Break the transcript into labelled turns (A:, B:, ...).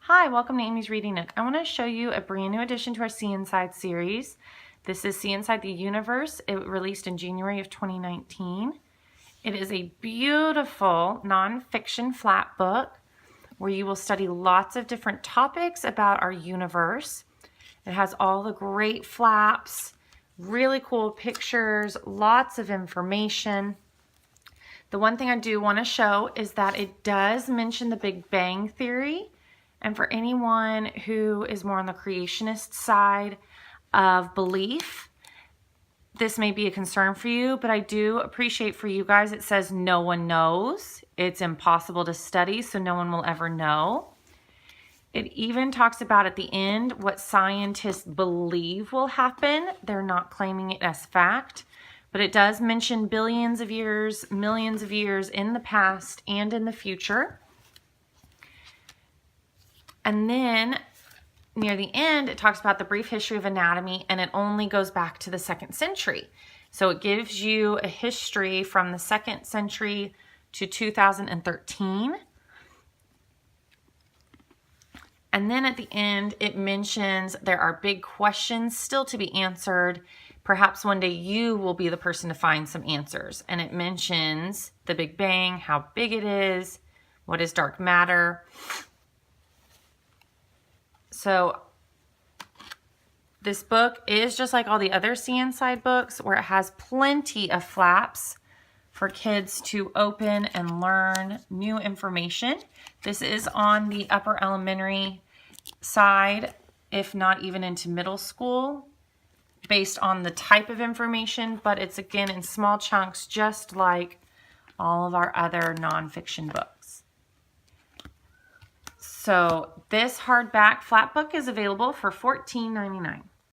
A: Hi, welcome to Amy's Reading Nook. I want to show you a brand new addition to our See Inside series. This is See Inside the Universe. It released in January of 2019. It is a beautiful nonfiction flat book where you will study lots of different topics about our universe. It has all the great flaps, really cool pictures, lots of information. The one thing I do want to show is that it does mention the Big Bang Theory. And for anyone who is more on the creationist side of belief, this may be a concern for you, but I do appreciate for you guys, it says no one knows. It's impossible to study, so no one will ever know. It even talks about at the end what scientists believe will happen. They're not claiming it as fact, but it does mention billions of years, millions of years in the past and in the future. And then near the end, it talks about the brief history of anatomy, and it only goes back to the 2nd century. So it gives you a history from the 2nd century to 2013. And then at the end, it mentions there are big questions still to be answered. Perhaps one day you will be the person to find some answers. And it mentions the Big Bang, how big it is, what is dark matter. So this book is just like all the other See Inside books, where it has plenty of flaps for kids to open and learn new information. This is on the upper elementary side, if not even into middle school, based on the type of information, but it's again in small chunks, just like all of our other nonfiction books. So this hardback flat book is available for $14.99.